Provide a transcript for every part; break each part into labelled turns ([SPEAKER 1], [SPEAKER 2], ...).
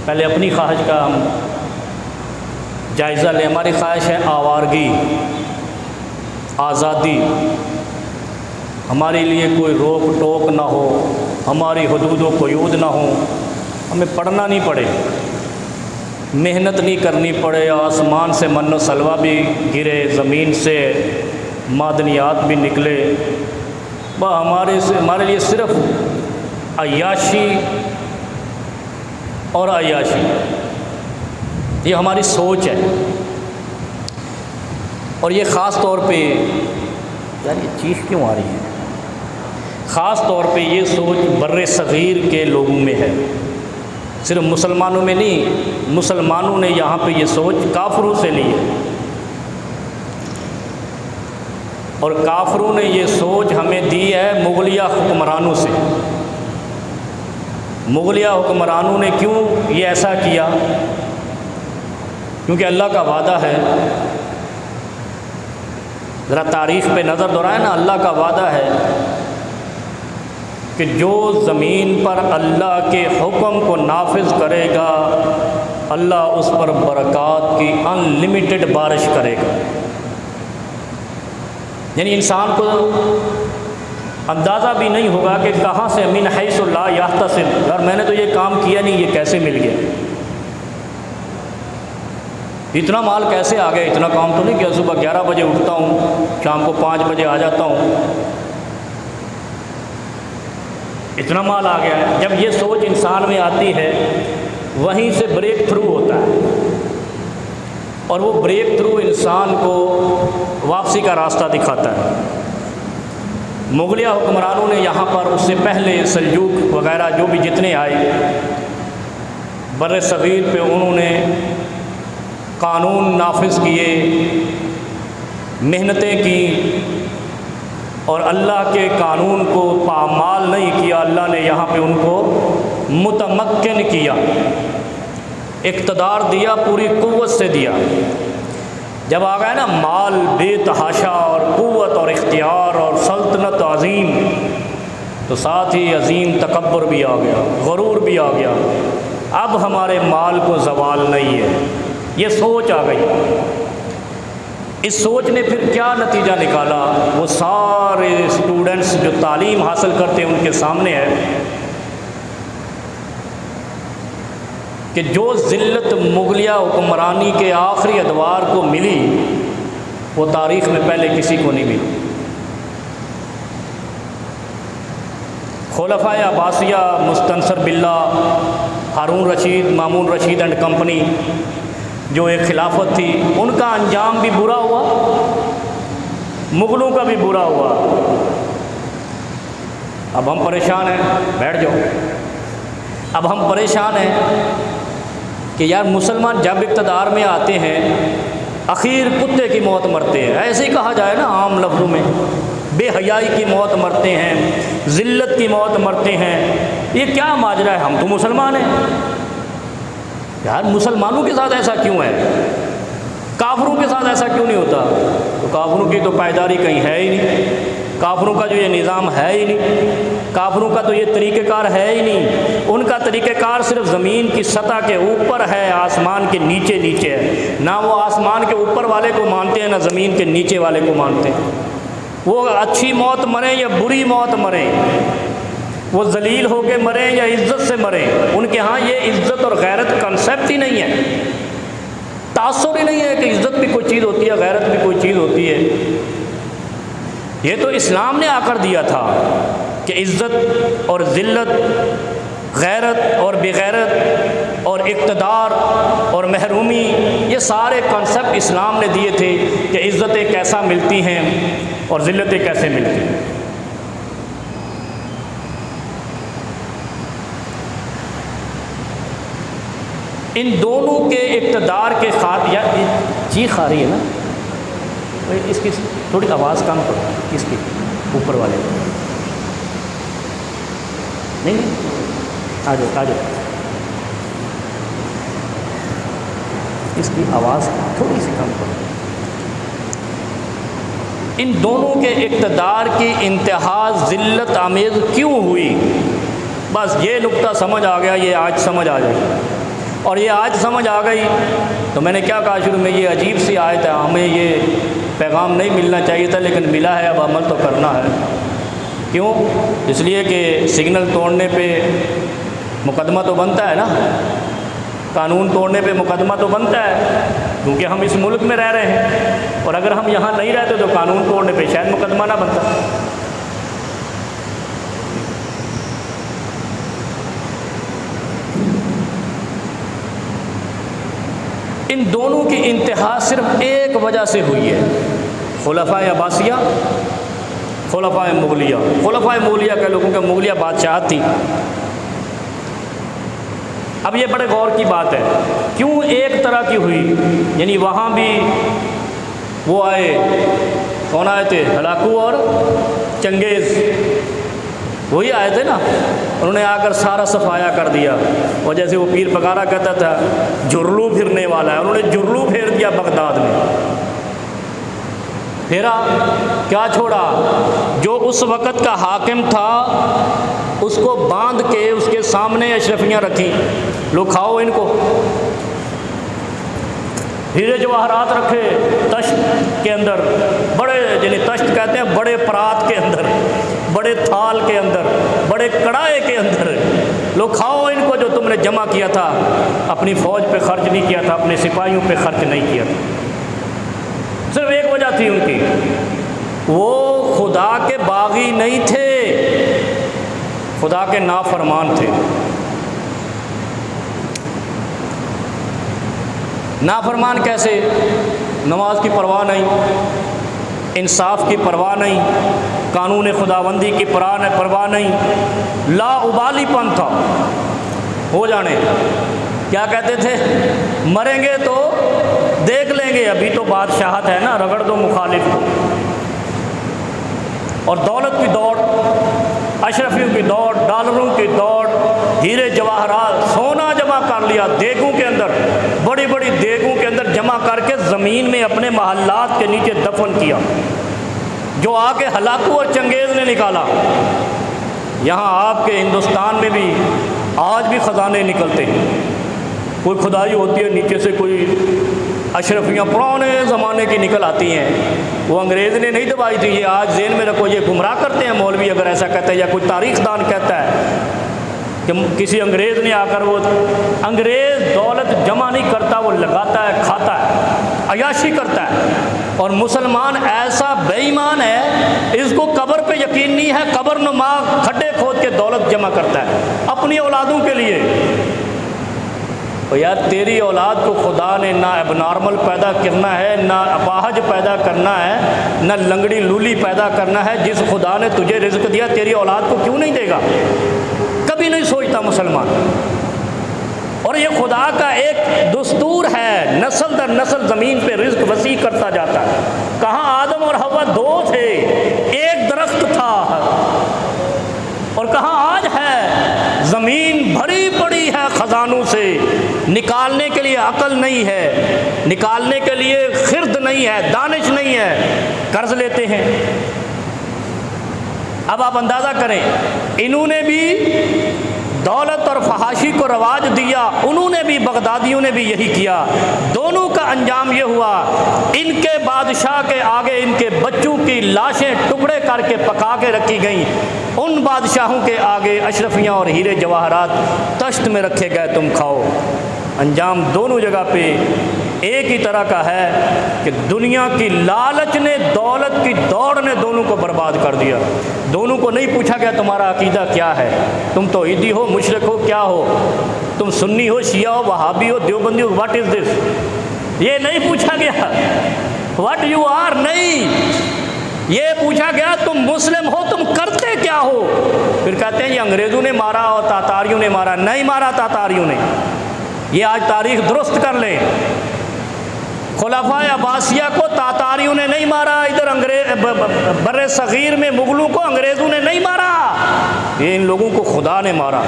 [SPEAKER 1] پہلے اپنی خواہش کا ہم جائزہ لیں۔ ہماری خواہش ہے آوارگی، آزادی، ہمارے لیے کوئی روک ٹوک نہ ہو، ہماری حدود و قیود نہ ہو، ہمیں پڑھنا نہیں پڑے، محنت نہیں کرنی پڑے، آسمان سے من و سلوہ بھی گرے، زمین سے معدنیات بھی نکلے، ہمارے لیے صرف عیاشی اور عیاشی، یہ ہماری سوچ ہے۔ اور یہ خاص طور پہ، یار یہ چیخ کیوں آ رہی ہے، خاص طور پہ یہ سوچ بر صغیر کے لوگوں میں ہے، صرف مسلمانوں میں نہیں، مسلمانوں نے یہاں پہ یہ سوچ کافروں سے لی ہے، اور کافروں نے یہ سوچ ہمیں دی ہے مغلیہ حکمرانوں سے۔ مغلیہ حکمرانوں نے کیوں یہ ایسا کیا؟ کیونکہ اللہ کا وعدہ ہے، ذرا تاریخ پہ نظر دورائیں نا، اللہ کا وعدہ ہے کہ جو زمین پر اللہ کے حکم کو نافذ کرے گا، اللہ اس پر برکات کی ان لمیٹڈ بارش کرے گا۔ یعنی انسان کو اندازہ بھی نہیں ہوگا کہ کہاں سے من حیث لا یحتسب، یار میں نے تو یہ کام کیا نہیں، یہ کیسے مل گیا، اتنا مال کیسے آ گیا، اتنا کام تو نہیں کیا، صبح 11 بجے اٹھتا ہوں، شام کو 5 بجے آ جاتا ہوں، اتنا مال آ گیا ہے۔ جب یہ سوچ انسان میں آتی ہے، وہیں سے بریک تھرو ہوتا ہے، اور وہ بریک تھرو انسان کو واپسی کا راستہ دکھاتا ہے۔ مغلیہ حکمرانوں نے یہاں پر، اس سے پہلے سلجوق وغیرہ جو بھی جتنے آئے بر صغیر پہ، انہوں نے قانون نافذ کیے، محنتیں کی، اور اللہ کے قانون کو پامال نہیں کیا۔ اللہ نے یہاں پہ ان کو متمکن کیا، اقتدار دیا، پوری قوت سے دیا۔ جب آ گیا نا مال بے تحاشا، اور قوت اور اختیار اور سلطنت عظیم، تو ساتھ ہی عظیم تکبر بھی آ گیا، غرور بھی آ گیا۔ اب ہمارے مال کو زوال نہیں ہے، یہ سوچ آ گئی۔ اس سوچ نے پھر کیا نتیجہ نکالا؟ وہ سارے اسٹوڈنٹس جو تعلیم حاصل کرتے ہیں ان کے سامنے ہے کہ جو ذلت مغلیہ حکمرانی کے آخری ادوار کو ملی، وہ تاریخ میں پہلے کسی کو نہیں ملی۔ خلفائے عباسیہ مستنصر باللہ، ہارون رشید، مامون رشید اینڈ کمپنی، جو ایک خلافت تھی، ان کا انجام بھی برا ہوا، مغلوں کا بھی برا ہوا۔ اب ہم پریشان ہیں، بیٹھ جاؤ، اب ہم پریشان ہیں کہ یار مسلمان جب اقتدار میں آتے ہیں، اخیر کتے کی موت مرتے ہیں، ایسے ہی کہا جائے نا عام لفظوں میں، بے حیائی کی موت مرتے ہیں، ذلت کی موت مرتے ہیں۔ یہ کیا ماجرا ہے؟ ہم تو مسلمان ہیں یار، مسلمانوں کے ساتھ ایسا کیوں ہے؟ کافروں کے ساتھ ایسا کیوں نہیں ہوتا؟ تو کافروں کی تو پائیداری کہیں ہے ہی نہیں، کافروں کا جو یہ نظام ہے ہی نہیں، کافروں کا تو یہ طریقہ کار ہے ہی نہیں۔ ان کا طریقہ کار صرف زمین کی سطح کے اوپر ہے، آسمان کے نیچے نیچے ہے۔ نہ وہ آسمان کے اوپر والے کو مانتے ہیں، نہ زمین کے نیچے والے کو مانتے ہیں۔ وہ اچھی موت مریں یا بری موت مریں، وہ ذلیل ہو کے مریں یا عزت سے مریں، ان کے ہاں یہ عزت اور غیرت کنسیپٹ ہی نہیں ہے، تاثر ہی نہیں ہے کہ عزت بھی کوئی چیز ہوتی ہے، غیرت بھی کوئی چیز ہوتی ہے۔ یہ تو اسلام نے آ کر دیا تھا کہ عزت اور ذلت، غیرت اور بغیرت، اور اقتدار اور محرومی، یہ سارے کنسیپٹ اسلام نے دیے تھے کہ عزتیں کیسا ملتی ہیں اور ذلتیں کیسے ملتی ہیں۔ ان دونوں کے اقتدار کے یا چیخ آ رہی ہے نا، اس کی تھوڑی آواز کم کرو، اس کی اوپر والے نہیں، آ جاؤ آ جاؤ، اس کی آواز تھوڑی سی کم کرو۔ ان دونوں کے اقتدار کی انتہا ذلت آمیز کیوں ہوئی؟ بس یہ نقطہ سمجھ آ گیا، یہ آج سمجھ آ جائے گا۔ اور یہ آج سمجھ آ گئی تو میں نے کیا کہا شروع میں، یہ عجیب سی آیت ہے، ہمیں یہ پیغام نہیں ملنا چاہیے تھا لیکن ملا ہے، اب عمل تو کرنا ہے۔ کیوں؟ اس لیے کہ سگنل توڑنے پہ مقدمہ تو بنتا ہے نا، قانون توڑنے پہ مقدمہ تو بنتا ہے، کیونکہ ہم اس ملک میں رہ رہے ہیں، اور اگر ہم یہاں نہیں رہتے تو قانون توڑنے پہ شاید مقدمہ نہ بنتا۔ ان دونوں کی انتہا صرف ایک وجہ سے ہوئی ہے، خلفائے عباسیہ، خلفائے مغلیہ۔ خلفائے مغلیہ کے لوگوں کے مغلیہ بادشاہت تھی۔ اب یہ بڑے غور کی بات ہے، کیوں ایک طرح کی ہوئی؟ یعنی وہاں بھی وہ آئے، کون آئے تھے؟ ہلاکو اور چنگیز، وہی آئے تھے نا، انہوں نے آ کر سارا صفایا کر دیا، اور جیسے وہ پیر پکارا کہتا تھا جرلو پھرنے والا ہے، انہوں نے جرلو پھیر دیا بغداد میں۔ پھیرا کیا چھوڑا؟ جو اس وقت کا حاکم تھا اس کو باندھ کے اس کے سامنے اشرفیاں رکھیں، لو کھاؤ ان کو۔ ہیرے جواہرات رکھے تشت کے اندر، بڑے، یعنی تشت کہتے ہیں بڑے پرات کے اندر، بڑے تھال کے اندر، بڑے کڑائے کے اندر، لو کھاؤ ان کو جو تم نے جمع کیا تھا، اپنی فوج پہ خرچ نہیں کیا تھا، اپنے سپاہیوں پہ خرچ نہیں کیا تھا۔ صرف ایک وجہ تھی ان کی، وہ خدا کے باغی نہیں تھے، خدا کے نافرمان تھے۔ نافرمان کیسے؟ نماز کی پرواہ نہیں، انصاف کی پرواہ نہیں، قانون خداوندی کی پرواہ نہیں، لا ابالی پن تھا، ہو جانے۔ کیا کہتے تھے؟ مریں گے تو دیکھ لیں گے، ابھی تو بادشاہت ہے نا، رگڑ دو مخالف کو۔ اور دولت کی دوڑ، اشرفیوں کی دوڑ، ڈالروں کی دوڑ، ہیرے جواہرات، سونا جمع کر لیا دیگوں کے اندر، بڑی بڑی دیگوں کے اندر جمع کر کے زمین میں اپنے محلات کے نیچے دفن کیا، جو آ کے ہلاکو اور چنگیز نے نکالا۔ یہاں آپ کے ہندوستان میں بھی آج بھی خزانے نکلتے ہیں، کوئی کھدائی ہوتی ہے نیچے سے، کوئی اشرفیاں پرانے زمانے کی نکل آتی ہیں، وہ انگریز نے نہیں دبائی تھی۔ یہ آج ذہن میں رکھو، یہ گمراہ کرتے ہیں مولوی اگر ایسا کہتا ہے، یا کوئی تاریخ دان کہتا ہے کہ کسی انگریز نے آ کر، وہ انگریز دولت جمع نہیں کرتا، وہ لگاتا ہے، کھاتا ہے، عیاشی کرتا ہے۔ اور مسلمان ایسا بے ایمان ہے، اس کو قبر پہ یقین نہیں ہے، قبر نما کھڈے کھود کے دولت جمع کرتا ہے اپنی اولادوں کے لیے۔ یار تیری اولاد کو خدا نے نہ اب نارمل پیدا کرنا ہے، نہ اپاہج پیدا کرنا ہے، نہ لنگڑی لولی پیدا کرنا ہے۔ جس خدا نے تجھے رزق دیا تیری اولاد کو کیوں نہیں دے گا؟ کبھی نہیں سوچتا مسلمان۔ اور یہ خدا کا ایک دستور ہے، نسل در نسل زمین پہ رزق وسیع کرتا جاتا ہے۔ کہاں آدم اور حوا دو تھے، ایک درخت تھا، اور کہاں آج ہے، زمین بھری پڑی ہے خزانوں سے، نکالنے کے لیے عقل نہیں ہے، نکالنے کے لیے خرد نہیں ہے، دانش نہیں ہے، قرض لیتے ہیں۔ اب آپ اندازہ کریں، انہوں نے بھی دولت اور فحاشی کو رواج دیا، انہوں نے بھی، بغدادیوں نے بھی یہی کیا۔ دونوں کا انجام یہ ہوا، ان کے بادشاہ کے آگے ان کے بچوں کی لاشیں ٹکڑے کر کے پکا کے رکھی گئیں، ان بادشاہوں کے آگے اشرفیاں اور ہیرے جواہرات تشت میں رکھے گئے، تم کھاؤ۔ انجام دونوں جگہ پہ ایک ہی طرح کا ہے کہ دنیا کی لالچ نے، دولت کی دوڑ نے دونوں کو برباد کر دیا۔ دونوں کو نہیں پوچھا گیا تمہارا عقیدہ کیا ہے، تم توحیدی ہو، مشرک ہو، کیا ہو، تم سنی ہو، شیعہ ہو، وہابی ہو، دیوبندی ہو، واٹ از دس، یہ نہیں پوچھا گیا۔ واٹ یو آر نہیں، یہ پوچھا گیا تم مسلم ہو، تم کرتے کیا ہو۔ پھر کہتے ہیں یہ انگریزوں نے مارا اور تاتاریوں نے مارا، نہیں مارا تاتاریوں نے، یہ آج تاریخ درست کر لیں۔ خلفائے عباسیہ کو تاتاریوں نے نہیں مارا، ادھر بر صغیر میں مغلوں کو انگریزوں نے نہیں مارا، یہ ان لوگوں کو خدا نے مارا،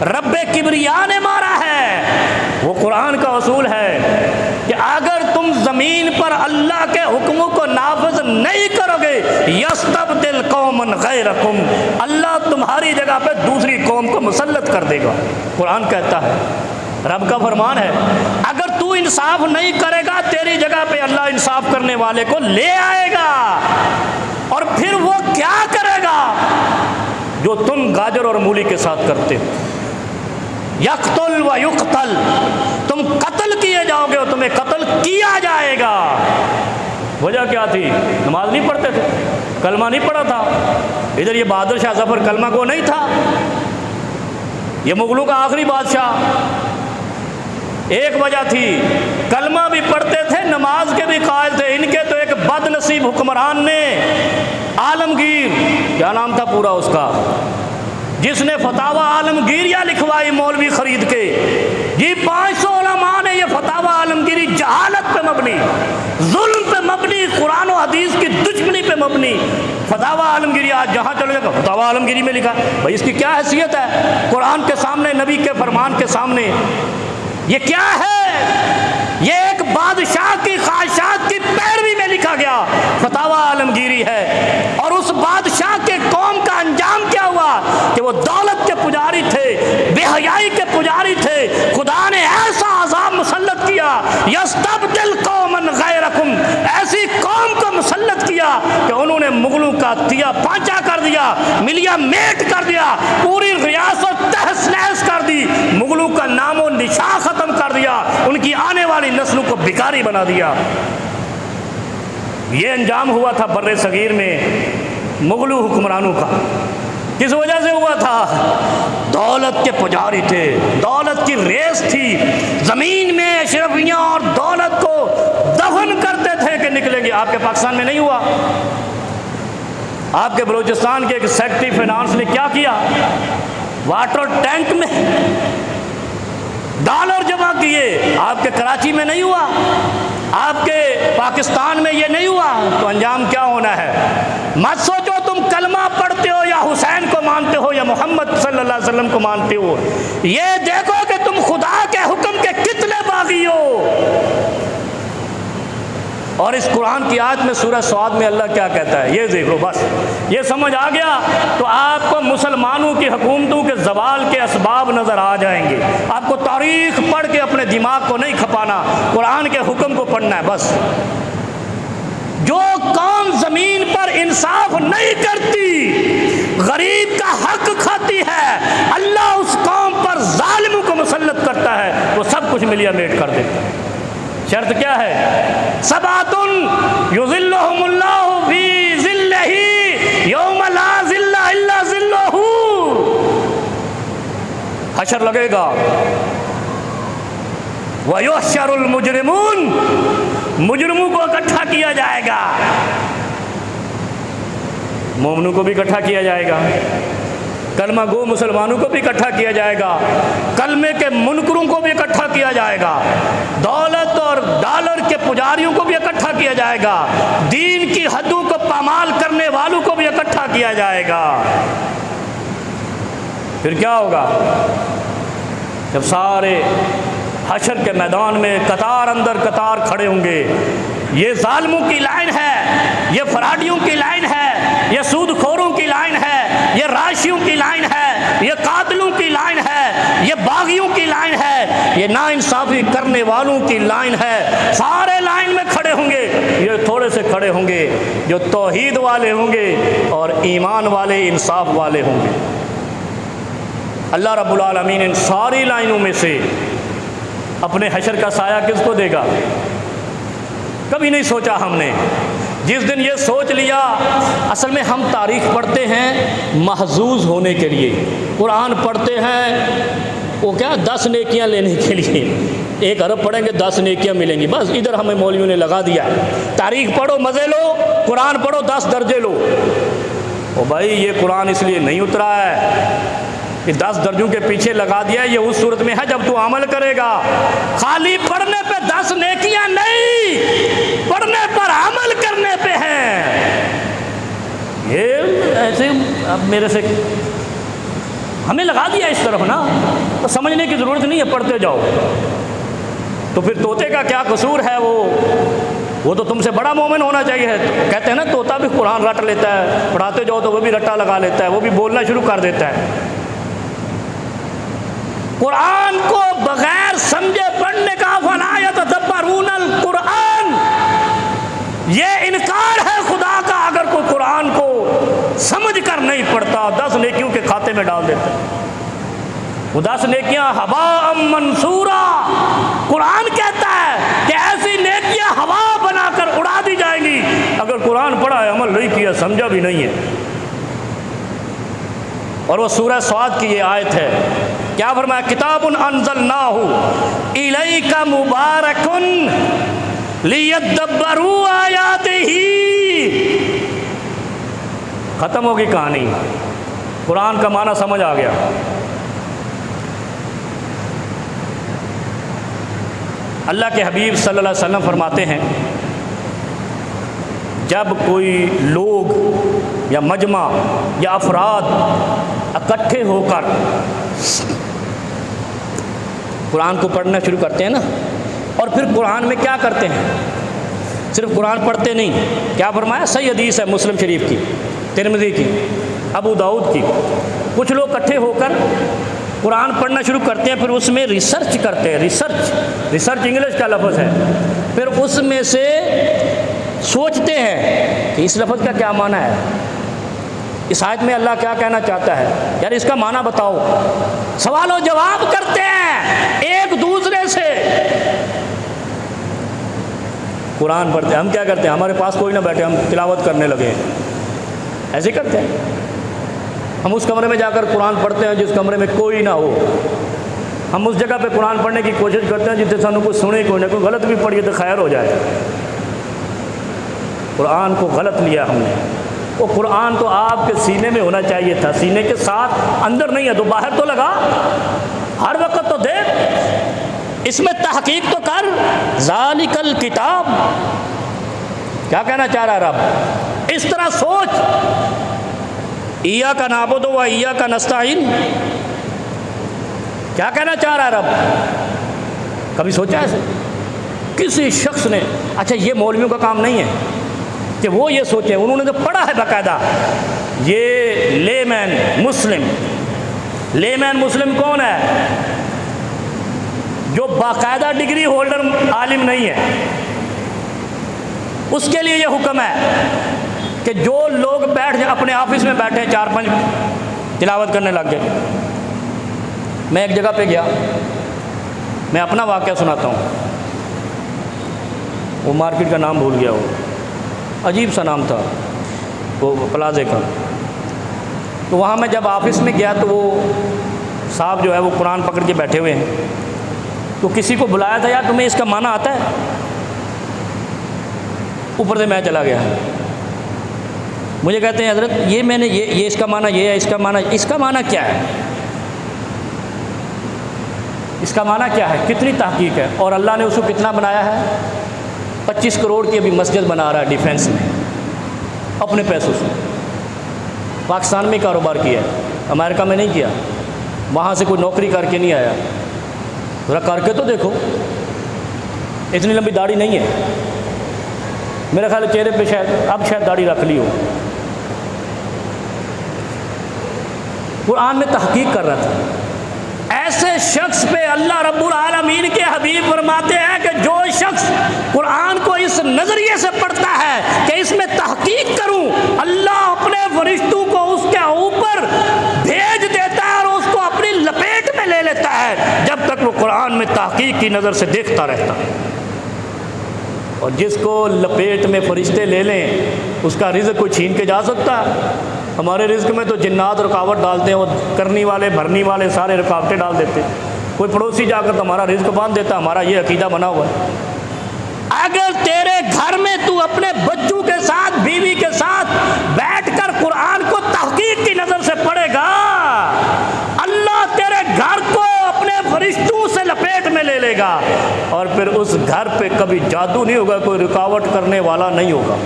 [SPEAKER 1] رب کبریا نے مارا ہے۔ وہ قرآن کا اصول ہے کہ اگر تم زمین پر اللہ کے حکموں کو نافذ نہیں کرو گے، یستبدل قوما غیرکم، اللہ تمہاری جگہ پہ دوسری قوم کو مسلط کر دے گا۔ قرآن کہتا ہے رب کا فرمان ہے، اگر تو انصاف نہیں کرے گا تیری جگہ پہ اللہ انصاف کرنے والے کو لے آئے گا، اور پھر وہ کیا کرے گا جو تم گاجر اور مولی کے ساتھ کرتے ہو، یقتل و یقتل، تم قتل کیے جاؤ گے اور تمہیں قتل کیا جائے گا۔ وجہ کیا تھی؟ نماز نہیں پڑھتے تھے، کلمہ نہیں پڑھا تھا۔ ادھر یہ بہادر شاہ ظفر کلمہ کو نہیں تھا، یہ مغلوں کا آخری بادشاہ۔ ایک وجہ تھی، کلمہ بھی پڑھتے تھے، نماز کے بھی قائل تھے۔ ان کے تو ایک بد نصیب حکمران نے، عالمگیر، کیا نام تھا پورا اس کا، جس نے فتاوی عالمگیریہ لکھوائی مولوی خرید کے، یہ 500 علماء نے یہ فتاوی عالمگیری جہالت پہ مبنی، ظلم پہ مبنی، قرآن و حدیث کی دشمنی پہ مبنی فتاوی عالمگیری، آج جہاں چلے گا فتاوی عالمگیری میں لکھا، بھائی اس کی کیا حیثیت ہے قرآن کے سامنے، نبی کے فرمان کے سامنے؟ یہ کیا ہے؟ یہ ایک بادشاہ کی خواہشات کی پیروی میں لکھا گیا فتاوی عالمگیری ہے، اور اس بادشاہ کے قوم کا انجام کیا ہوا کہ وہ دولت کے پجاری تھے، بے حیائی کے پجاری تھے۔ خدا نے ایسا عذاب مسلط کیا، یستبدل قوما غیرکم، ایسی قوم کو مسلط کیا کہ انہوں نے مغلوں کا تیا پانچا کر دیا، ملیا میٹ کر دیا، پوری ریاست تہس نہس کر دی، مغلوں کا نام و نشان ختم کر دیا، ان کی آنے والی نسلوں کو بھکاری بنا دیا۔ یہ انجام ہوا تھا بر صغیر میں مغلو حکمرانوں کا۔ کس وجہ سے ہوا تھا؟ دولت کے پجاری تھے، دولت کی ریس تھی، زمین میں اشرفیاں اور دولت کو دفن کرتے تھے کہ نکلیں گے۔ آپ کے پاکستان میں نہیں ہوا؟ آپ کے بلوچستان کے ایک سیکٹری فائنانس نے کیا کیا؟ واٹر ٹینک میں ڈالر جمع کیے۔ آپ کے کراچی میں نہیں ہوا؟ آپ کے پاکستان میں یہ نہیں ہوا؟ تو انجام کیا ہونا ہے؟ مت سوچو تم کلمہ پڑھتے ہو یا حسین کو مانتے ہو یا محمد صلی اللہ علیہ وسلم کو مانتے ہو، یہ دیکھو کہ تم خدا کے حکم کے کتنے باغی ہو۔ اور اس قرآن کی آیت میں سورہ سعد میں اللہ کیا کہتا ہے یہ دیکھو، بس یہ سمجھ آ گیا تو آپ کو مسلمانوں کی حکومتوں کے زوال کے اسباب نظر آ جائیں گے۔ آپ کو تاریخ پڑھ کے اپنے دماغ کو نہیں کھپانا، قرآن کے حکم کو پڑھنا ہے بس۔ جو قوم زمین پر انصاف نہیں کرتی، غریب کا حق کھاتی ہے، اللہ اس قوم پر ظالموں کو مسلط کرتا ہے، وہ سب کچھ ملیا میٹ کر دیتا ہے۔ شرط کیا ہے؟ سبعۃ یظلھم اللہ فی ظلہ یوم لا ظل الا ظلہ۔ حشر لگے گا، ویحشر المجرمون، مجرموں کو اکٹھا کیا جائے گا، مومنوں کو بھی اکٹھا کیا جائے گا، کلمہ گو مسلمانوں کو بھی اکٹھا کیا جائے گا، کلمے کے منکروں کو بھی اکٹھا کیا جائے گا، دولت اور ڈالر کے پجاریوں کو بھی اکٹھا کیا جائے گا، دین کی حدوں کو پامال کرنے والوں کو بھی اکٹھا کیا جائے گا۔ پھر کیا ہوگا؟ جب سارے حشر کے میدان میں قطار اندر قطار کھڑے ہوں گے، یہ ظالموں کی لائن ہے، یہ فراڈیوں کی لائن ہے، یہ سود خوروں کی لائن ہے، یہ راشیوں کی لائن ہے، یہ قاتلوں کی لائن ہے، یہ باغیوں کی لائن ہے، یہ ناانصافی کرنے والوں کی لائن ہے۔ سارے لائن میں کھڑے ہوں گے، یہ تھوڑے سے کھڑے ہوں گے جو توحید والے ہوں گے اور ایمان والے، انصاف والے ہوں گے۔ اللہ رب العالمین ان ساری لائنوں میں سے اپنے حشر کا سایہ کس کو دے گا؟ کبھی نہیں سوچا ہم نے۔ جس دن یہ سوچ لیا، اصل میں ہم تاریخ پڑھتے ہیں محظوظ ہونے کے لیے، قرآن پڑھتے ہیں وہ کیا 10 نیکیاں لینے کے لیے، 1 ارب پڑھیں گے 10 نیکیاں ملیں گی، بس ادھر ہمیں مولویوں نے لگا دیا ہے۔ تاریخ پڑھو مزے لو، قرآن پڑھو 10 درجے لو۔ او بھائی یہ قرآن اس لیے نہیں اترا ہے کہ 10 درجوں کے پیچھے لگا دیا ہے، یہ اس صورت میں ہے جب تو عمل کرے گا۔ خالی پڑھنے پہ 10 نیکیاں نہیں، پڑھنے پر عمل کرنے پہ ہیں۔ یہ ایسے اب میرے سے ہمیں لگا دیا اس طرف نا، تو سمجھنے کی ضرورت نہیں ہے، پڑھتے جاؤ۔ تو پھر طوطے کا کیا قصور ہے؟ وہ تو تم سے بڑا مومن ہونا چاہیے۔ کہتے ہیں نا طوطا بھی قرآن رٹ لیتا ہے، پڑھاتے جاؤ تو وہ بھی رٹا لگا لیتا ہے، وہ بھی بولنا شروع کر دیتا ہے۔ قرآن کو بغیر اگر نہیں پڑھتا 10 نیکیوں کے کھاتے میں ڈال دیتا ہے۔ وہ 10 نیکیاں ہوا منصورا، قرآن کہتا ہے کہ ایسی نیکیاں ہوا بنا کر اڑا دی جائیں گی اگر قرآن پڑھا ہے، عمل نہیں کیا، سمجھا بھی نہیں ہے۔ اور وہ سورہ صاد کی یہ آیت ہے، کیا فرمایا؟ کتاب انزلناہ الیک مبارک لیدبروا آیاتہ۔ ختم ہوگی کہانی، قرآن کا معنی سمجھ آ گیا۔ اللہ کے حبیب صلی اللہ علیہ وسلم فرماتے ہیں جب کوئی لوگ یا مجمع یا افراد اکٹھے ہو کر قرآن کو پڑھنا شروع کرتے ہیں نا، اور پھر قرآن میں کیا کرتے ہیں؟ صرف قرآن پڑھتے نہیں، کیا فرمایا؟ صحیح حدیث ہے مسلم شریف کی، ترمذی کی، ابو داؤد کی، کچھ لوگ اکٹھے ہو کر قرآن پڑھنا شروع کرتے ہیں، پھر اس میں ریسرچ کرتے ہیں، ریسرچ انگلش کا لفظ ہے، پھر اس میں سے سوچتے ہیں کہ اس لفظ کا کیا معنی ہے، اس آیت میں اللہ کیا کہنا چاہتا ہے، یار اس کا معنی بتاؤ۔ سوال و جواب کرتے ہیں ایک دوسرے سے، قرآن پڑھتے ہیں۔ ہم کیا کرتے ہیں؟ ہمارے پاس کوئی نہ بیٹھے، ہم تلاوت کرنے لگے، ایسے کرتے ہیں۔ ہم اس کمرے میں جا کر قرآن پڑھتے ہیں جس کمرے میں کوئی نہ ہو، ہم اس جگہ پہ قرآن پڑھنے کی کوشش کرتے ہیں جتنے سانوں کو سنے، کوئی نہ کوئی غلط بھی پڑھیے تو خیر ہو جائے۔ قرآن کو غلط لیا ہم نے۔ وہ قرآن تو آپ کے سینے میں ہونا چاہیے تھا، سینے کے ساتھ، اندر نہیں ہے تو باہر تو لگا، ہر وقت تو دیکھ، اس میں تحقیق تو کر۔ ذالک الکتاب، کیا کہنا چاہ رہا ہے رب؟ اس طرح سوچ۔ ایاک نعبد و ایاک نستعین، کیا کہنا چاہ رہا ہے رب؟ کبھی سوچا ایسے؟ کسی شخص نے، اچھا یہ مولویوں کا کام نہیں ہے کہ وہ یہ سوچیں، انہوں نے تو پڑھا ہے باقاعدہ۔ یہ لے مین مسلم کون ہے؟ جو باقاعدہ ڈگری ہولڈر عالم نہیں ہے، اس کے لیے یہ حکم ہے کہ جو لوگ بیٹھ جائیں، اپنے آفس میں بیٹھے 4-5 تلاوت کرنے لگ گئے۔ میں ایک جگہ پہ گیا، میں اپنا واقعہ سناتا ہوں، وہ مارکیٹ کا نام بھول گیا، وہ عجیب سا نام تھا وہ پلازے کا۔ تو وہاں میں جب آفس میں گیا تو وہ صاحب جو ہے وہ قرآن پکڑ کے بیٹھے ہوئے ہیں، تو کسی کو بلایا تھا، یار تمہیں اس کا معنی آتا ہے؟ اوپر سے میں چلا گیا، مجھے کہتے ہیں حضرت یہ میں نے یہ اس کا معنی یہ ہے، اس کا معنی کیا ہے، اس کا معنی کیا ہے، کتنی تحقیق ہے، اور اللہ نے اس کو کتنا بنایا ہے؟ 25 کروڑ کی ابھی مسجد بنا رہا ہے ڈیفینس میں اپنے پیسوں سے۔ پاکستان میں کاروبار کیا ہے، امریکہ میں نہیں کیا، وہاں سے کوئی نوکری کر کے نہیں آیا۔ ذرا کر کے تو دیکھو، اتنی لمبی داڑھی نہیں ہے، میرا خیال ہے چہرے پہ شاید داڑھی رکھ لی ہو۔ قرآن میں تحقیق کر رہا تھا۔ ایسے شخص پہ اللہ رب العالمین کے حبیب فرماتے ہیں کہ جو شخص قرآن کو اس نظریے سے پڑھتا ہے کہ اس میں تحقیق کروں، اللہ اپنے فرشتوں کو اس کے اوپر بھیج دیتا ہے اور اس کو اپنی لپیٹ میں لے لیتا ہے جب تک وہ قرآن میں تحقیق کی نظر سے دیکھتا رہتا ہے۔ اور جس کو لپیٹ میں فرشتے لے لیں اس کا رزق کوئی چھین کے جا سکتا ہے؟ ہمارے رزق میں تو جنات رکاوٹ ڈالتے ہیں، وہ کرنی والے بھرنی والے سارے رکاوٹیں ڈال دیتے ہیں۔ کوئی پڑوسی جا کر تمہارا رزق باندھ دیتا، ہمارا یہ عقیدہ بنا ہوا ہے۔ اگر تیرے گھر میں تو اپنے بچوں کے ساتھ، بیوی کے ساتھ بیٹھ کر قرآن کو تحقیق کی نظر سے پڑھے گا، اللہ تیرے گھر کو اپنے فرشتوں سے لپیٹ میں لے لے گا، اور پھر اس گھر پہ کبھی جادو نہیں ہوگا، کوئی رکاوٹ کرنے والا نہیں ہوگا،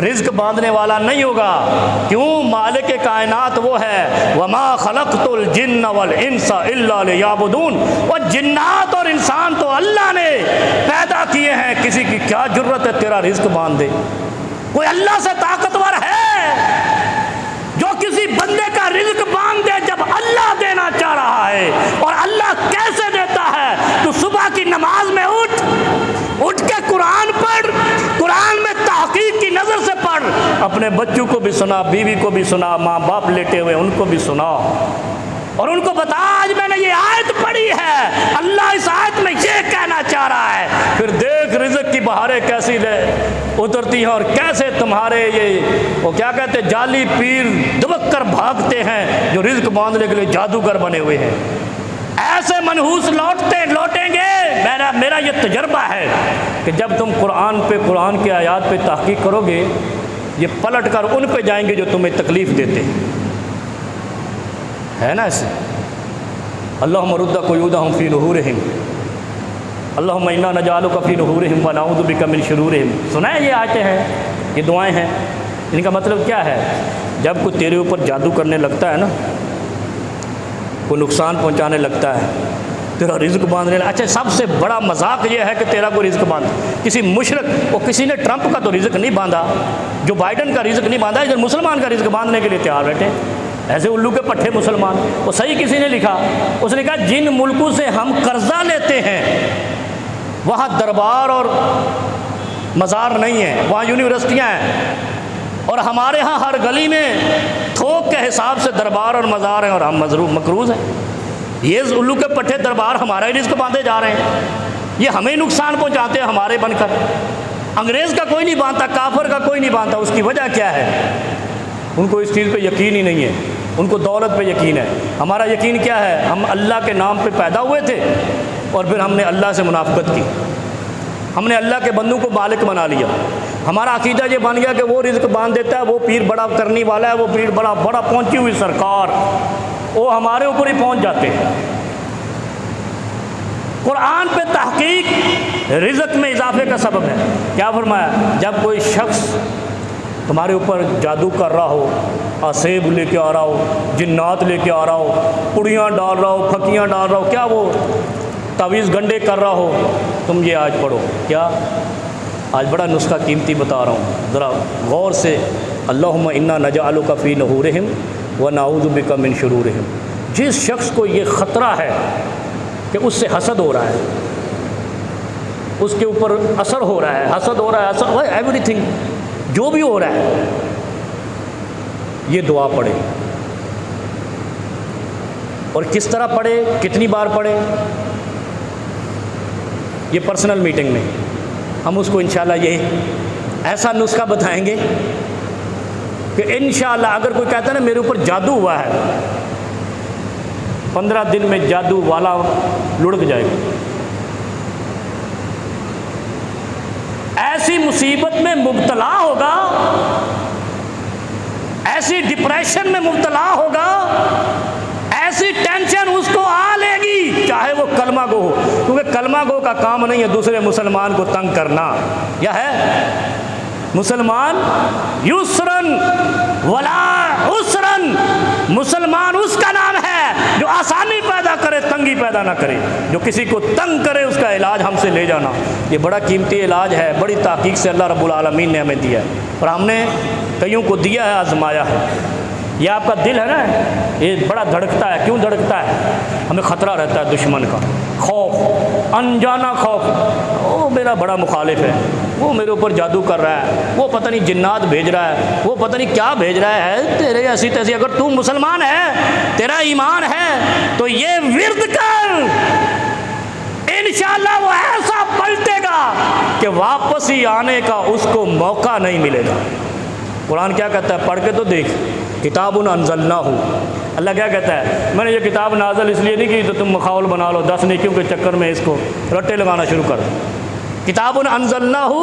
[SPEAKER 1] رزق باندھنے والا نہیں ہوگا۔ کیوں؟ مالک کائنات وہ ہے، وَمَا خَلَقْتُ الْجِنَّ وَالْإِنسَ إِلَّا لِيَعْبُدُونَ۔ وہ جنات اور انسان تو اللہ نے پیدا کیے ہیں، کسی کی کیا جرت ہے تیرا رزق باندھ دے؟ کوئی اللہ سے طاقتور ہے جو کسی بندے کا رزق باندھ دے جب اللہ دینا چاہ رہا ہے؟ اور اللہ کیسے دیتا ہے؟ تو صبح کی نماز میں اٹھ کے قرآن پڑھ، قرآن میں تحقیق کی نظر سے پڑھ، اپنے اپنے بچوں کو بھی سنا، بیوی کو بھی سنا، ماں باپ لیٹے ہوئے ان کو بھی سنا، اور ان کو بتا آج میں نے یہ آیت پڑھی ہے، اللہ اس آیت میں یہ کہنا چاہ رہا ہے، پھر دیکھ رزق کی بہاریں کیسی اترتی ہیں، اور کیسے تمہارے یہ وہ کیا کہتے ہیں جعلی پیر دبک کر بھاگتے ہیں جو رزق باندھنے کے لیے جادوگر بنے ہوئے ہیں۔ ایسے منحوس لوٹیں گے۔ میرا یہ تجربہ ہے کہ جب تم قرآن کی آیات پہ تحقیق کرو گے، یہ پلٹ کر ان پہ جائیں گے جو تمہیں تکلیف دیتے ہیں، ہے نا ایسے؟ اللہم رد قیودہم فی نحورہم، اللہم انا نجعلک فی نحورہم ونعوذ بک من شرورہم۔ سنا ہے یہ آیتیں ہیں، یہ دعائیں ہیں، ان کا مطلب کیا ہے؟ جب کوئی تیرے اوپر جادو کرنے لگتا ہے نا، کوئی نقصان پہنچانے لگتا ہے، تیرا رزق باندھنے لگتا ہے، اچھا سب سے بڑا مذاق یہ ہے کہ تیرا کوئی رزق باندھ، کسی مشرک وہ کسی نے ٹرمپ کا تو رزق نہیں باندھا، جو بائیڈن کا رزق نہیں باندھا، ادھر مسلمان کا رزق باندھنے کے لیے تیار بیٹھے، ایسے الو کے پٹھے مسلمان۔ وہ صحیح کسی نے لکھا، اس نے کہا جن ملکوں سے ہم قرضہ لیتے ہیں وہاں دربار اور مزار نہیں ہیں، وہاں یونیورسٹیاں ہیں، اور ہمارے ہاں ہر گلی میں تھوک کے حساب سے دربار اور مزار ہیں، اور ہم مقروض ہیں۔ یہ الو کے پٹھے دربار ہمارا ہی رزق باندھے جا رہے ہیں، یہ ہمیں نقصان پہنچاتے ہیں ہمارے بن کر۔ انگریز کا کوئی نہیں باندھتا، کافر کا کوئی نہیں باندھتا، اس کی وجہ کیا ہے؟ ان کو اس چیز پہ یقین ہی نہیں ہے، ان کو دولت پہ یقین ہے۔ ہمارا یقین کیا ہے؟ ہم اللہ کے نام پہ پیدا ہوئے تھے، اور پھر ہم نے اللہ سے منافقت کی، ہم نے اللہ کے بندوں کو مالک بنا لیا۔ ہمارا عقیدہ یہ بن گیا کہ وہ رزق باندھ دیتا ہے، وہ پیر بڑا کرنے والا ہے، وہ پیر بڑا پہنچی ہوئی سرکار، وہ ہمارے اوپر ہی پہنچ جاتے ہیں۔ قرآن پہ تحقیق رزق میں اضافے کا سبب ہے۔ کیا فرمایا؟ جب کوئی شخص تمہارے اوپر جادو کر رہا ہو، آسیب لے کے آ رہا ہو، جنات لے کے آ رہا ہو، پڑیاں ڈال رہا ہو، پھکیاں ڈال رہا ہو، کیا وہ تعویذ گنڈے کر رہا ہو، تم یہ آج پڑھو۔ کیا؟ آج بڑا نسخہ قیمتی بتا رہا ہوں، ذرا غور سے۔ اللہم انا نجعلک فی نحورہم ونعوذ بک من شرورہم۔ جس شخص کو یہ خطرہ ہے کہ اس سے حسد ہو رہا ہے، اس کے اوپر اثر ہو رہا ہے، حسد ہو رہا ہے، ایوری تھنگ جو بھی ہو رہا ہے، یہ دعا پڑھے۔ اور کس طرح پڑھے، کتنی بار پڑھے، یہ پرسنل میٹنگ میں ہم اس کو انشاءاللہ یہ ایسا نسخہ بتائیں گے کہ انشاءاللہ اگر کوئی کہتا ہے نا میرے اوپر جادو ہوا ہے، 15 دن میں جادو والا لڑک جائے گا۔ ایسی مصیبت میں مبتلا ہوگا، ایسی ڈپریشن میں مبتلا ہوگا، ایسی ٹینشن اس کو آ لے گی، چاہے وہ کلمہ گو ہو، کیونکہ کلمہ گو کا کام نہیں ہے دوسرے مسلمان کو تنگ کرنا۔ یا ہے مسلمان یسرن ولا عسرن، مسلمان اس کا نام ہے جو آسانی پیدا کرے، تنگی پیدا نہ کرے، جو کسی کو تنگ کرے اس کا علاج ہم سے لے جانا۔ یہ بڑا قیمتی علاج ہے، بڑی تحقیق سے اللہ رب العالمین نے ہمیں دیا ہے، اور ہم نے کئیوں کو دیا ہے، آزمایا ہے۔ یہ آپ کا دل ہے نا، یہ بڑا دھڑکتا ہے، کیوں دھڑکتا ہے؟ ہمیں خطرہ رہتا ہے دشمن کا، خوف، انجانا خوف، وہ میرا بڑا مخالف ہے، وہ میرے اوپر جادو کر رہا ہے، وہ پتہ نہیں جنات بھیج رہا ہے، وہ پتہ نہیں کیا بھیج رہا ہے، تیرے ایسی تیسی۔ اگر تو مسلمان ہے، تیرا ایمان ہے، تو یہ ورد کر، انشاءاللہ وہ ایسا پلٹے گا کہ واپس ہی آنے کا اس کو موقع نہیں ملے گا۔ قرآن کیا کہتا ہے؟ پڑھ کے تو دیکھ، کتاب انزلناہ، اللہ کیا کہتا ہے؟ میں نے یہ کتاب نازل اس لیے نہیں کی تو تم مخاول بنا لو 10 نیکیوں کے چکر میں اس کو رٹے لگانا شروع کر۔ کتاب انزلناہ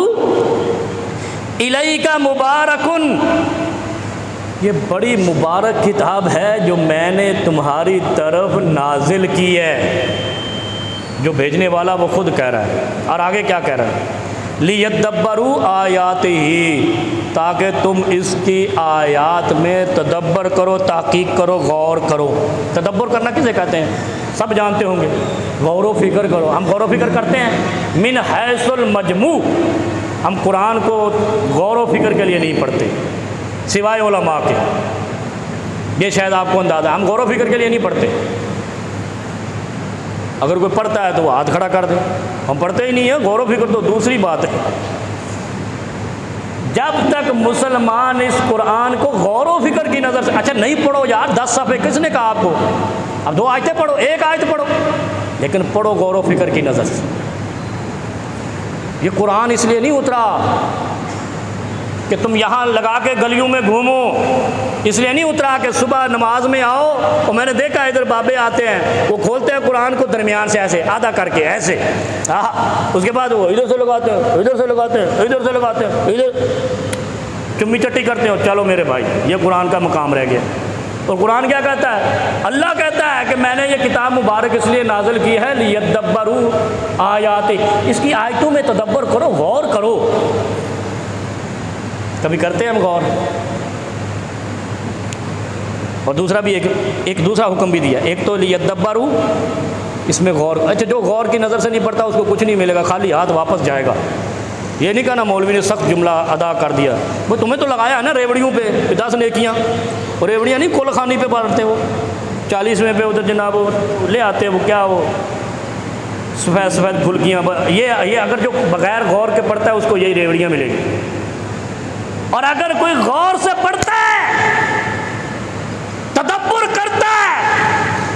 [SPEAKER 1] الیک مبارکن، یہ بڑی مبارک کتاب ہے جو میں نے تمہاری طرف نازل کی ہے۔ جو بھیجنے والا وہ خود کہہ رہا ہے، اور آگے کیا کہہ رہا ہے؟ لیدبروا آیاتہ، تاکہ تم اس کی آیات میں تدبر کرو، تحقیق کرو، غور کرو۔ تدبر کرنا کسے کہتے ہیں؟ سب جانتے ہوں گے، غور و فکر کرو۔ ہم غور و فکر کرتے ہیں من حیث المجموع، ہم قرآن کو غور و فکر کے لیے نہیں پڑھتے سوائے علماء کے، یہ شاید آپ کو اندازہ ہے، ہم غور و فکر کے لیے نہیں پڑھتے۔ اگر کوئی پڑھتا ہے تو وہ ہاتھ کھڑا کر دے، ہم پڑھتے ہی نہیں ہیں، غور و فکر تو دوسری بات ہے۔ جب تک مسلمان اس قرآن کو غور و فکر کی نظر سے، اچھا نہیں پڑھو یار 10 صفحے کس نے کہا آپ کو، اب 2 آیتیں پڑھو، 1 آیت پڑھو، لیکن پڑھو غور و فکر کی نظر سے۔ یہ قرآن اس لیے نہیں اترا کہ تم یہاں لگا کے گلیوں میں گھومو، اس لیے نہیں اترا کہ صبح نماز میں آؤ، اور میں نے دیکھا ادھر بابے آتے ہیں وہ کھولتے ہیں قرآن کو درمیان سے ایسے آدھا کر کے ایسے، اس کے بعد وہ ادھر سے لگاتے ہیں، ادھر سے لگاتے ہیں، ادھر سے لگاتے ہیں، ادھر چمی چٹی کرتے ہو۔ چلو میرے بھائی، یہ قرآن کا مقام رہ گیا۔ اور قرآن کیا کہتا ہے؟ اللہ کہتا ہے کہ میں نے یہ کتاب مبارک اس لیے نازل کی ہے لیدبروا آیاتی، اس کی آیتوں میں تدبر کرو، غور کرو۔ کبھی کرتے ہیں ہم غور؟ اور دوسرا بھی ایک دوسرا حکم بھی دیا، ایک تو لیدبروا، اس میں غور، اچھا جو غور کی نظر سے نہیں پڑتا اس کو کچھ نہیں ملے گا، خالی ہاتھ واپس جائے گا۔ یہ نہیں کہنا مولوی نے سخت جملہ ادا کر دیا، وہ تمہیں تو لگایا ہے نا ریوڑیوں پہ 10 نیکیاں، اور ریوڑیاں نہیں کل خانی پہ پڑھتے، وہ 40ویں پہ ادھر جناب لے آتے، وہ کیا وہ سفید سفید پھلکیاں، یہ اگر جو بغیر غور کے پڑھتا ہے اس کو یہی ریوڑیاں ملے گی، اور اگر کوئی غور سے پڑھتا ہے، تدبر کرتا ہے،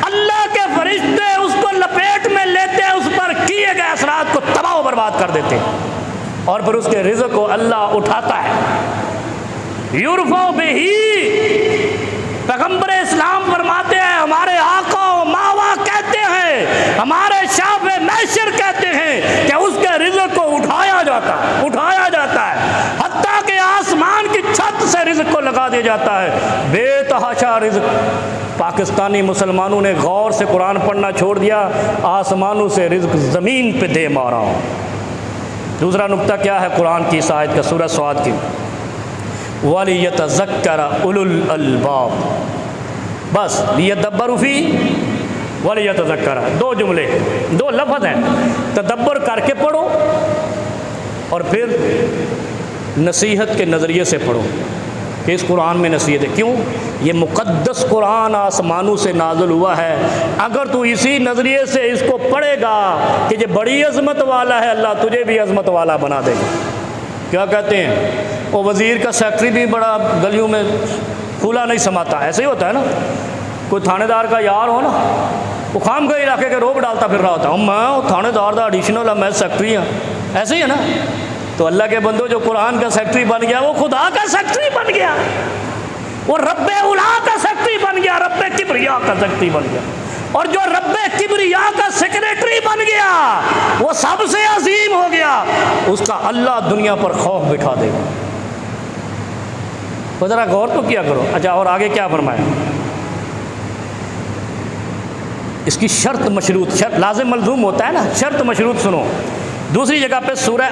[SPEAKER 1] اللہ کے فرشتے اس کو لپیٹ میں لیتے ہیں، اس پر کیے گئے اثرات کو تباہ و برباد کر دیتے ہیں، اور پھر اس کے رزق کو اللہ اٹھاتا ہے۔ یرفع بہ، پیغمبر اسلام فرماتے ہیں، ہمارے آقا و ماوا کہتے ہیں، ہمارے شاف محشر کہتے ہیں کہ اس کے رزق کو اٹھایا جاتا ہے، حتیٰ کہ آسمان کی چھت سے رزق کو لگا دیا جاتا ہے، بے تحاشا رزق۔ پاکستانی مسلمانوں نے غور سے قرآن پڑھنا چھوڑ دیا، آسمانوں سے رزق زمین پہ دے مارا۔ دوسرا نقطہ کیا ہے قرآن کی اس آیت کا، سورہ صاد کی، وَلِيَتَذَكَّرَ أُولُو الْأَلْبَابِ، بس لیدبروا فیہ وَلِيَتَذَكَّرَ، 2 جملے، 2 لفظ ہیں، تدبر کر کے پڑھو اور پھر نصیحت کے نظریے سے پڑھو کہ اس قرآن میں نصیحت ہے۔ کیوں؟ یہ مقدس قرآن آسمانوں سے نازل ہوا ہے، اگر تو اسی نظریے سے اس کو پڑھے گا کہ یہ بڑی عظمت والا ہے، اللہ تجھے بھی عظمت والا بنا دے گا۔ کیا کہتے ہیں وہ وزیر کا سیکٹری بھی بڑا گلیوں میں پھولا نہیں سماتا، ایسے ہی ہوتا ہے نا، کوئی تھانے دار کا یار ہو نا، وہ خام کا علاقے کے روب ڈالتا پھر رہا ہوتا ہے، میں تھانے دار دا ایڈیشنل ہے، میں سیکٹری ہوں، ایسے ہی ہے نا۔ تو اللہ کے بندو، جو قرآن کا سیکٹری بن گیا وہ خدا کا سیکٹری بن گیا، وہ رب اولا کا سیکٹری بن گیا، رب کبریا کا سیکٹری بن گیا، اور جو رب کبریا کا سیکریٹری بن گیا وہ سب سے عظیم ہو گیا، اس کا اللہ دنیا پر خوف بٹھا دے گا۔ تو ذرا غور تو کیا کرو۔ اچھا، اور آگے کیا فرمایا؟ اس کی شرط مشروط، شرط لازم ملزوم ہوتا ہے نا، شرط مشروط سنو۔ دوسری جگہ پہ سورہ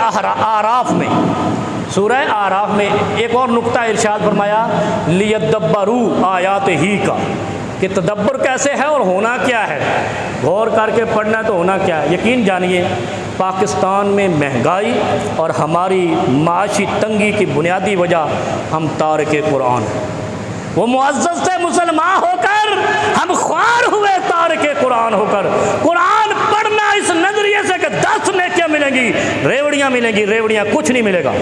[SPEAKER 1] اعراف میں ایک اور نقطہ ارشاد فرمایا، لیدبروا آیاتہ کا، کہ تدبر کیسے ہے اور ہونا کیا ہے، غور کر کے پڑھنا ہے تو ہونا کیا ہے۔ یقین جانیے پاکستان میں مہنگائی اور ہماری معاشی تنگی کی بنیادی وجہ ہم تارک قرآن ہیں۔ وہ معزز سے مسلمان ہو کر ہم خوار ہوئے تارک قرآن ہو کر۔ قرآن پڑھنا اس نظریے سے کہ 10 نیکیاں ملیں گی، ریوڑیاں ملیں گی، ریوڑیاں کچھ نہیں ملے گا۔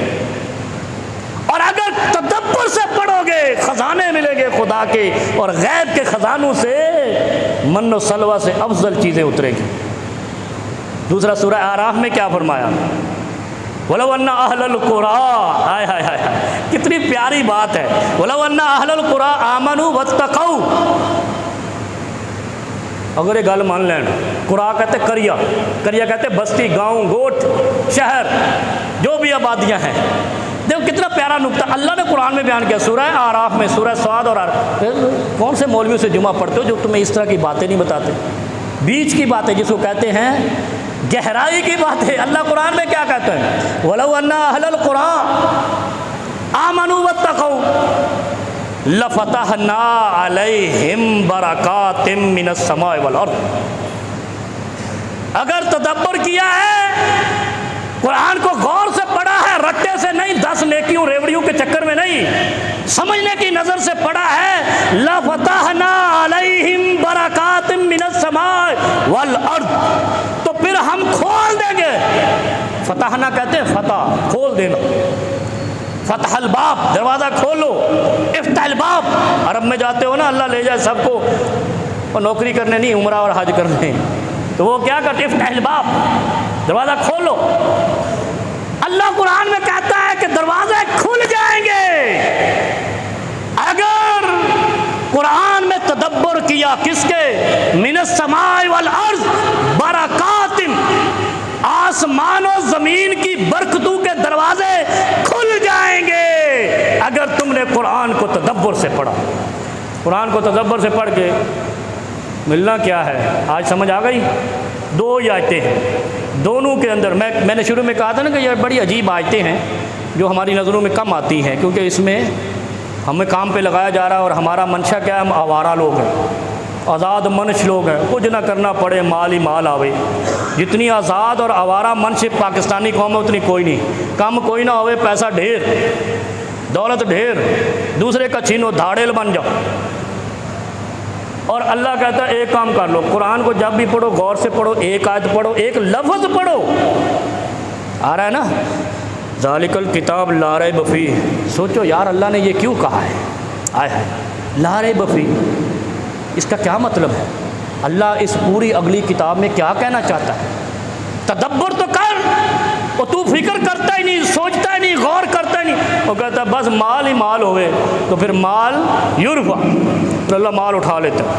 [SPEAKER 1] اور اگر تدبر سے پڑھو گے خزانے ملیں گے خدا کے، اور غیب کے خزانوں سے من و سلوہ سے افضل چیزیں اترے گی۔ دوسرا سورہ اعراف میں کیا فرمایا؟ وَلَوْ أَنَّ أَهْلَ الْقُرَىٰ، ہائے ہائے ہائے، کتنی پیاری بات ہے۔ وَلَوْ أَنَّ أَهْلَ الْقُرَىٰ آمَنُوا وَاتَّقَوْا، اگر یہ گل مان لین، قرآ کہتے قریہ، قریہ کہتے بستی، گاؤں، گوٹھ، شہر، جو بھی آبادیاں ہیں۔ دیکھو کتنا پیارا نقطہ اللہ نے قرآن میں بیان کیا، سورہ اعراف میں، سورہ صاد اور کون سے مولویوں سے جمعہ پڑھتے ہو جو تمہیں اس طرح کی باتیں نہیں بتاتے؟ بیچ کی باتیں جس کو کہتے ہیں گہرائی کی باتیں، اللہ قرآن میں کیا کہتے ہیں؟ وَلَوْ أَنَّ أَهْلَ الْقُرَىٰ آمَنُوا وَاتَّقَوْا لَفَتَحْنَا عَلَيْهِمْ بَرَكَاتٍ مِّنَ السَّمَاءِ وَالْأَرْضِ۔ اگر تدبر کیا ہے، قرآن کو غور سے پڑھا ہے، رٹے سے نہیں، 10 نیکیوں ریوڑیوں کے چکر میں نہیں، سمجھنے کی نظر سے پڑھا ہے، لَفَتَحْنَا عَلَيْهِمْ بَرَكَاتٍ مِّنَ السَّمَاءِ وَالْأَرْضِ، تو پھر ہم کھول دیں گے۔ فتحنا کہتے ہیں فتح، کھول دینا، فتح الباب، دروازہ کھولو، افتح الباب، عرب میں جاتے ہو نا اللہ لے جائے سب کو، اور نوکری کرنے نہیں، عمرہ اور حج کرنے، تو وہ کیا کرتے؟ افتح الباب، دروازہ کھولو۔ اللہ قرآن میں کہتا ہے کہ دروازے کھل جائیں گے اگر قرآن میں تدبر کیا۔ کس کے؟ من السماء والارض برکات، آسمان و زمین کی برکتوں کے دروازے کھل جائیں گے اگر تم نے قرآن کو تدبر سے پڑھا۔ قرآن کو تدبر سے پڑھ کے ملنا کیا ہے؟ آج سمجھ آ گئی؟ دو ہی آیتیں ہیں، دونوں کے اندر میں نے شروع میں کہا تھا نا کہ یہ بڑی عجیب آیتیں ہیں جو ہماری نظروں میں کم آتی ہیں، کیونکہ اس میں ہمیں کام پہ لگایا جا رہا ہے اور ہمارا منشا کیا ہے؟ ہم آوارہ لوگ ہیں، آزاد منش لوگ ہیں، کچھ نہ کرنا پڑے مال ہی مال آوے۔ جتنی آزاد اور آوارہ منش پاکستانی قوم ہے اتنی کوئی نہیں، کم کوئی نہ ہوئے، پیسہ ڈھیر، دولت ڈھیر، دوسرے کا چھینو، دھاڑیل بن جاؤ۔ اور اللہ کہتا ہے ایک کام کر لو، قرآن کو جب بھی پڑھو غور سے پڑھو، ایک آیت پڑھو، ایک لفظ پڑھو۔ آ رہا ہے نا؟ ذالک الکتاب لا ریب فیہ۔ سوچو یار اللہ نے یہ کیوں کہا ہے؟ آئے ہے لا ریب فیہ، اس کا کیا مطلب ہے؟ اللہ اس پوری اگلی کتاب میں کیا کہنا چاہتا ہے؟ تدبر تو کر، اور تو فکر کرتا ہی نہیں، سوچتا ہی نہیں، غور کرتا ہی نہیں، وہ کہتا ہے بس مال ہی مال ہوئے، تو پھر مال یرفع، تو اللہ مال اٹھا لیتا ہے۔